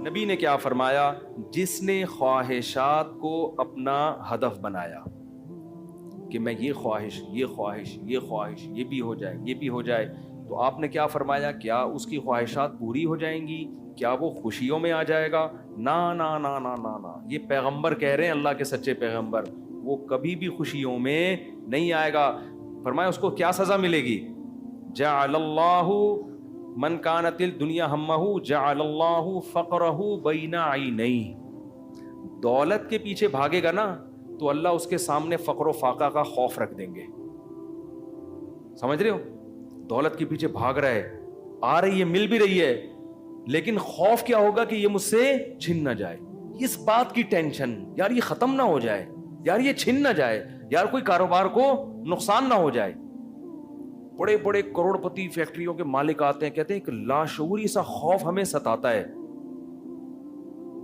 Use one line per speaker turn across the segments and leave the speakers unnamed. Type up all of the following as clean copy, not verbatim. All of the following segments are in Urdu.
نبی نے کیا فرمایا؟ جس نے خواہشات کو اپنا ہدف بنایا کہ میں یہ خواہش یہ بھی ہو جائے، یہ بھی ہو جائے، تو آپ نے کیا فرمایا؟ کیا اس کی خواہشات پوری ہو جائیں گی؟ کیا وہ خوشیوں میں آ جائے گا؟ نا نا نا نا نا نا، یہ پیغمبر کہہ رہے ہیں، اللہ کے سچے پیغمبر، وہ کبھی بھی خوشیوں میں نہیں آئے گا۔ فرمایا اس کو کیا سزا ملے گی؟ جعل اللہ من کانت الدنیا ہمہ جعل اللہ فقرہ بین عینیہ، دولت کے پیچھے بھاگے گا نا تو اللہ اس کے سامنے فقر و فاقہ کا خوف رکھ دیں گے۔ سمجھ رہے ہو؟ دولت کے پیچھے بھاگ رہا ہے، آ رہی ہے، مل بھی رہی ہے، لیکن خوف کیا ہوگا کہ یہ مجھ سے چھن نہ جائے، اس بات کی ٹینشن، یار یہ ختم نہ ہو جائے، یار یہ چھن نہ جائے، یار کوئی کاروبار کو نقصان نہ ہو جائے۔ بڑے بڑے کروڑ پتی فیکٹریوں کے مالک آتے ہیں، کہتے ہیں کہ لاشعوری سا خوف ہمیں ستاتا ہے،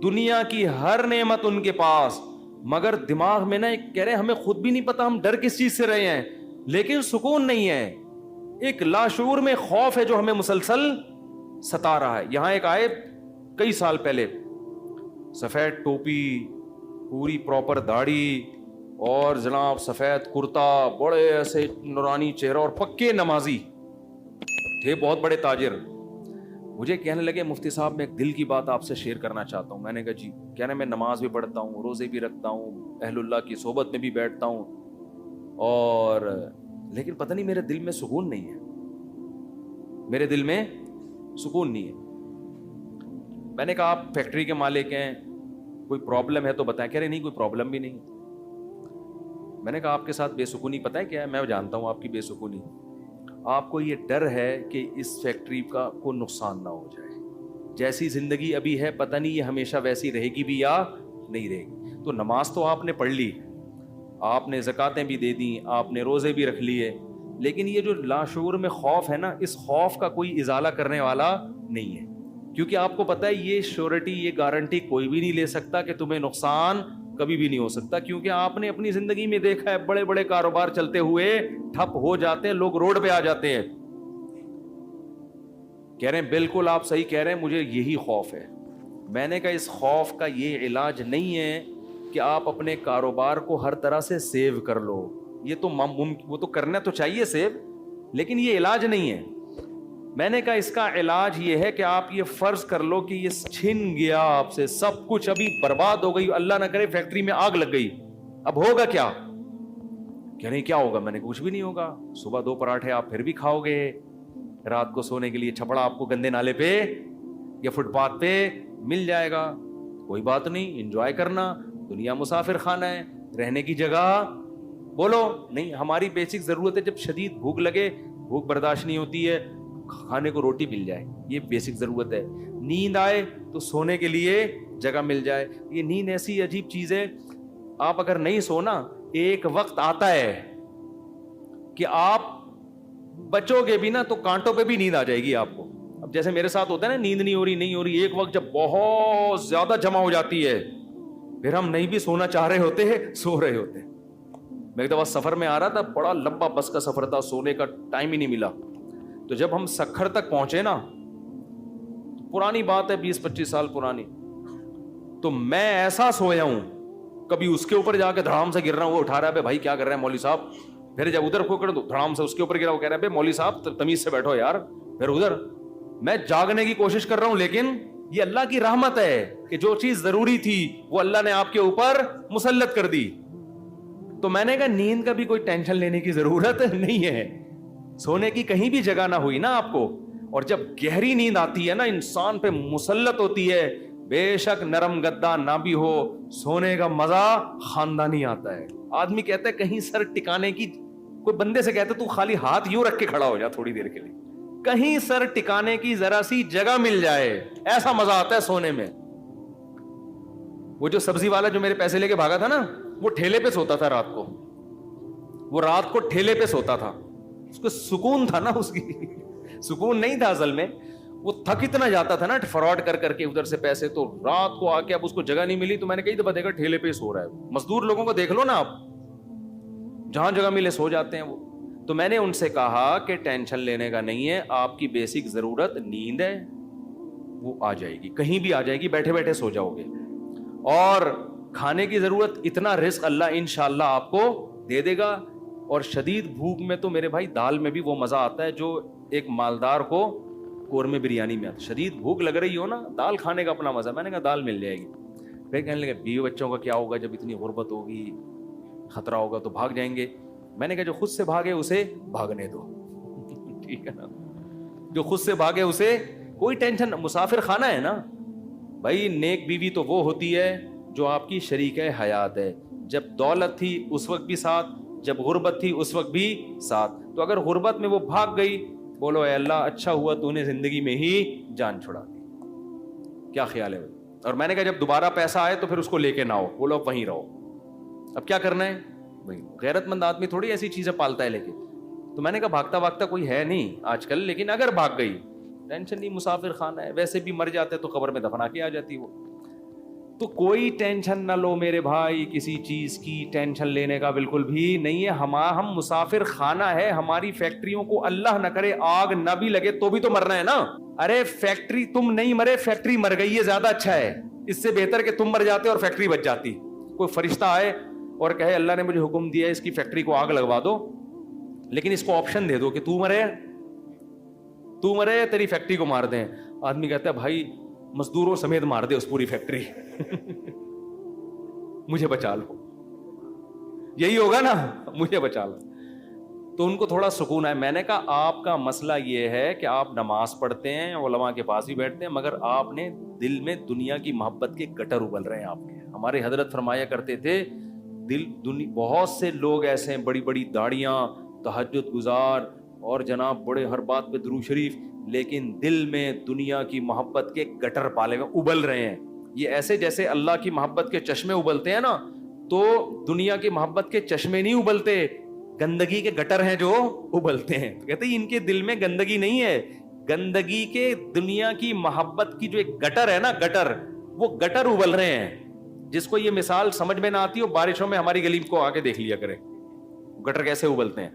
دنیا کی ہر نعمت ان کے پاس، مگر دماغ میں نا ایک کہہ رہے ہمیں خود بھی نہیں پتا ہم ڈر کس چیز سے رہے ہیں، لیکن سکون نہیں ہے، ایک لاشعور میں خوف ہے جو ہمیں مسلسل ستا رہا ہے۔ یہاں ایک آئے کئی سال پہلے، سفید ٹوپی، پوری پراپر داڑھی، اور جناب سفید کرتا، بڑے ایسے نورانی چہرہ، اور پکے نمازی تھے، بہت بڑے تاجر۔ مجھے کہنے لگے مفتی صاحب میں ایک دل کی بات آپ سے شیئر کرنا چاہتا ہوں۔ میں نے کہا جی۔ کہہ رہے میں نماز بھی پڑھتا ہوں، روزے بھی رکھتا ہوں، اہل اللہ کی صحبت میں بھی بیٹھتا ہوں، اور لیکن پتہ نہیں میرے دل میں سکون نہیں ہے، میرے دل میں سکون نہیں ہے۔ میں نے کہا آپ فیکٹری کے مالک ہیں، کوئی پرابلم ہے تو بتائیں۔ کہہ رہے نہیں کوئی پرابلم بھی نہیں۔ میں نے کہا آپ کے ساتھ بے سکونی پتہ ہے کیا ہے؟ میں جانتا ہوں آپ کی بے سکونی، آپ کو یہ ڈر ہے کہ اس فیکٹری کا کوئی نقصان نہ ہو جائے، جیسی زندگی ابھی ہے پتہ نہیں یہ ہمیشہ ویسی رہے گی بھی یا نہیں رہے گی۔ تو نماز تو آپ نے پڑھ لی، آپ نے زکاتیں بھی دے دیں، آپ نے روزے بھی رکھ لیے، لیکن یہ جو لاشعور میں خوف ہے نا، اس خوف کا کوئی ازالہ کرنے والا نہیں ہے، کیونکہ آپ کو پتہ ہے یہ شیورٹی، یہ گارنٹی کوئی بھی نہیں لے سکتا کہ تمہیں نقصان کبھی بھی نہیں ہو سکتا، کیونکہ آپ نے اپنی زندگی میں دیکھا ہے بڑے بڑے کاروبار چلتے ہوئے ٹھپ ہو جاتے ہیں، لوگ روڈ پہ آ جاتے ہیں۔ کہہ رہے ہیں بالکل آپ صحیح کہہ رہے ہیں، مجھے یہی خوف ہے۔ میں نے کہا اس خوف کا یہ علاج نہیں ہے کہ آپ اپنے کاروبار کو ہر طرح سے سیو کر لو، یہ تو وہ تو کرنا تو چاہیے سیو، لیکن یہ علاج نہیں ہے۔ میں نے کہا اس کا علاج یہ ہے کہ آپ یہ فرض کر لو کہ یہ چھن گیا آپ سے سب کچھ، ابھی برباد ہو گئی، اللہ نہ کرے فیکٹری میں آگ لگ گئی، اب ہوگا کیا؟ کہہ رہے کیا ہوگا؟ میں نے کچھ بھی نہیں ہوگا، صبح 2 پراٹھے آپ پھر بھی کھاؤ گے، رات کو سونے کے لیے چھپڑا آپ کو گندے نالے پہ یا فٹ پاتھ پہ مل جائے گا، کوئی بات نہیں، انجوائے کرنا، دنیا مسافر خانہ ہے، رہنے کی جگہ بولو نہیں۔ ہماری بیسک ضرورت ہے، جب شدید بھوک لگے، بھوک برداشت نہیں ہوتی ہے، کھانے کو روٹی مل جائے، یہ بیسک ضرورت ہے۔ نیند آئے تو سونے کے لیے جگہ مل جائے۔ یہ نیند ایسی عجیب چیز ہے، آپ اگر نہیں سونا، ایک وقت آتا ہے کہ آپ بچو گے بھی نا تو کانٹوں پہ بھی نیند آ جائے گی آپ کو۔ اب جیسے میرے ساتھ ہوتا ہے نا، نیند نہیں ہو رہی، ایک وقت جب بہت زیادہ جمع ہو جاتی ہے، پھر ہم نہیں بھی سونا چاہ رہے ہوتے ہیں، سو رہے ہوتے ہیں۔ میں ایک دفعہ سفر میں آ رہا تھا، بڑا لمبا بس کا سفر تھا، سونے کا ٹائم ہی نہیں ملا، تو جب ہم سکھر تک پہنچے نا، پرانی بات ہے 20-25 سال پرانی، تو میں ایسا سویا ہوں، کبھی اس کے اوپر جا کے دھڑام سے گر رہا ہوں، وہ اٹھا رہا ہے بھائی کیا کر رہے ہیں مولوی صاحب، پھر جب ادھر کو کر دو دھڑام سے اس کے اوپر گرا، وہ کہہ رہا ہے مولوی صاحب تمیز سے بیٹھو یار، پھر ادھر میں جاگنے کی کوشش کر رہا ہوں، لیکن یہ اللہ کی رحمت ہے کہ جو چیز ضروری تھی وہ اللہ نے آپ کے اوپر مسلط کر دی۔ تو میں نے کہا نیند کا بھی کوئی ٹینشن لینے کی ضرورت نہیں ہے، سونے کی کہیں بھی جگہ نہ ہوئی نا آپ کو، اور جب گہری نیند آتی ہے نا، انسان پہ مسلط ہوتی ہے، بے شک نرم گدا نہ بھی ہو، سونے کا مزہ خاندانی آتا ہے۔ آدمی کہتا ہے کہیں سر ٹکانے کی، کوئی بندے سے کہتا ہے تو خالی ہاتھ یوں رکھ کے کھڑا ہو جا تھوڑی دیر کے لیے، کہیں سر ٹکانے کی ذرا سی جگہ مل جائے، ایسا مزہ آتا ہے سونے میں۔ وہ جو سبزی والا جو میرے پیسے لے کے بھاگا تھا نا، وہ ٹھیلے پہ سوتا تھا رات کو، وہ رات کو ٹھیلے پہ سوتا تھا، اس کو سکون تھا نا، اس کی سکون نہیں تھا اصل میں، وہ تھک اتنا جاتا تھا نا فراڈ کر کر کے ادھر سے پیسے، تو رات کو آ کے اب اس کو جگہ نہیں ملی، تو میں نے کئی دفعہ دیکھا ٹھیلے پہ سو رہا ہے۔ مزدور لوگوں کو دیکھ لو نا آپ، جہاں جگہ ملے سو جاتے ہیں وہ۔ تو میں نے ان سے کہا کہ ٹینشن لینے کا نہیں ہے، آپ کی بیسک ضرورت نیند ہے، وہ آ جائے گی, کہیں بھی آ جائے گی, بیٹھے بیٹھے سو جاؤ گے. اور کھانے کی ضرورت, اتنا رزق اللہ انشاءاللہ آپ کو دے دے گا. اور شدید بھوک میں تو میرے بھائی دال میں بھی وہ مزہ آتا ہے جو ایک مالدار کو قورمے بریانی میں آتا ہے. شدید بھوک لگ رہی ہو نا, دال کھانے کا اپنا مزہ. میں نے کہا دال مل جائے گی. پھر کہنے لگے بیوی بچوں کا کیا ہوگا جب اتنی غربت ہوگی, خطرہ ہوگا تو بھاگ جائیں گے. میں نے کہا جو خود سے بھاگے اسے بھاگنے دو. ٹھیک ہے نا, جو خود سے بھاگے اسے کوئی ٹینشن. مسافر خانہ ہے نا بھائی. نیک بیوی تو وہ ہوتی ہے جو آپ کی شریک حیات ہے. جب دولت تھی اس وقت بھی ساتھ, جب غربت تھی اس وقت بھی ساتھ. تو اگر غربت میں وہ بھاگ گئی, بولو اے اللہ اچھا ہوا تو نے زندگی میں ہی جان چھڑا دی. کیا خیال ہے بھائی؟ اور میں نے کہا جب دوبارہ پیسہ آئے تو پھر اس کو لے کے نہ آؤ, بولو اب وہیں رہو. اب کیا کرنا ہے بھائی, غیرت مند آدمی تھوڑی ایسی چیزیں پالتا ہے لیکن. تو میں نے کہا بھاگتا بھاگتا کوئی ہے نہیں آج کل, لیکن اگر بھاگ گئی ٹینشن نہیں, مسافر خانہ ہے, ویسے بھی مر جاتے تو قبر میں دفنا کے آ جاتی وہ. تو کوئی ٹینشن نہ لو میرے بھائی, کسی چیز کی ٹینشن لینے کا بالکل بھی نہیں ہے. ہم مسافر خانہ ہے. ہماری فیکٹریوں کو اللہ نہ کرے آگ نہ بھی لگے تو بھی تو مرنا ہے نا. ارے فیکٹری تم نہیں مرے, فیکٹری مر گئی ہے زیادہ اچھا ہے. اس سے بہتر کہ تم مر جاتے اور فیکٹری بچ جاتی. کوئی فرشتہ آئے اور کہے اللہ نے مجھے حکم دیا ہے اس کی فیکٹری کو آگ لگوا دو, لیکن اس کو آپشن دے دو کہ تو مرے تیری فیکٹری کو مار دیں. آدمی کہتا ہے بھائی مزدوروں سمیت مار دے اس پوری فیکٹری, مجھے بچا لو. یہی ہوگا نا, مجھے بچا لو. تو ان کو تھوڑا سکون ہے. میں نے کہا آپ کا مسئلہ یہ ہے کہ آپ نماز پڑھتے ہیں, علماء کے پاس بھی بیٹھتے ہیں, مگر آپ نے دل میں دنیا کی محبت کے گٹر ابل رہے ہیں آپ کے. ہمارے حضرت فرمایا کرتے تھے بہت سے لوگ ایسے ہیں, بڑی بڑی داڑیاں, تہجد گزار, اور جناب بڑے ہر بات پہ درود شریف, لیکن دل میں دنیا کی محبت کے گٹر پالے ہوئے ابل رہے ہیں. یہ ایسے جیسے اللہ کی محبت کے چشمے ابلتے ہیں نا, تو دنیا کی محبت کے چشمے نہیں ابلتے, گندگی کے گٹر ہیں جو ابلتے ہیں. تو کہتے ہیں ان کے دل میں گندگی نہیں ہے, گندگی کے دنیا کی محبت کی جو ایک گٹر ہے نا, گٹر, وہ گٹر ابل رہے ہیں. جس کو یہ مثال سمجھ میں نہ آتی ہو, بارشوں میں ہماری گلی کو آ کے دیکھ لیا کرے گٹر کیسے ابلتے ہیں,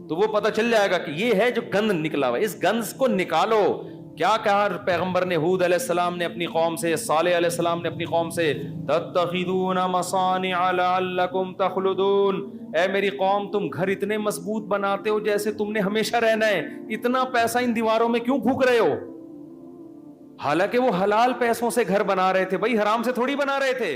تو وہ پتہ چل جائے گا کہ یہ ہے جو گند نکلا ہوا ہے. اس گند کو نکالو. کیا کہا پیغمبر نے, ہود علیہ السلام نے اپنی قوم سے, صالح علیہ السلام نے اپنی قوم سے, تتخذون مصانع لعلکم تخلدون. اے میری قوم تم گھر اتنے مضبوط بناتے ہو جیسے تم نے ہمیشہ رہنا ہے. اتنا پیسہ ان دیواروں میں کیوں پھونک رہے ہو؟ حالانکہ وہ حلال پیسوں سے گھر بنا رہے تھے بھائی, حرام سے تھوڑی بنا رہے تھے.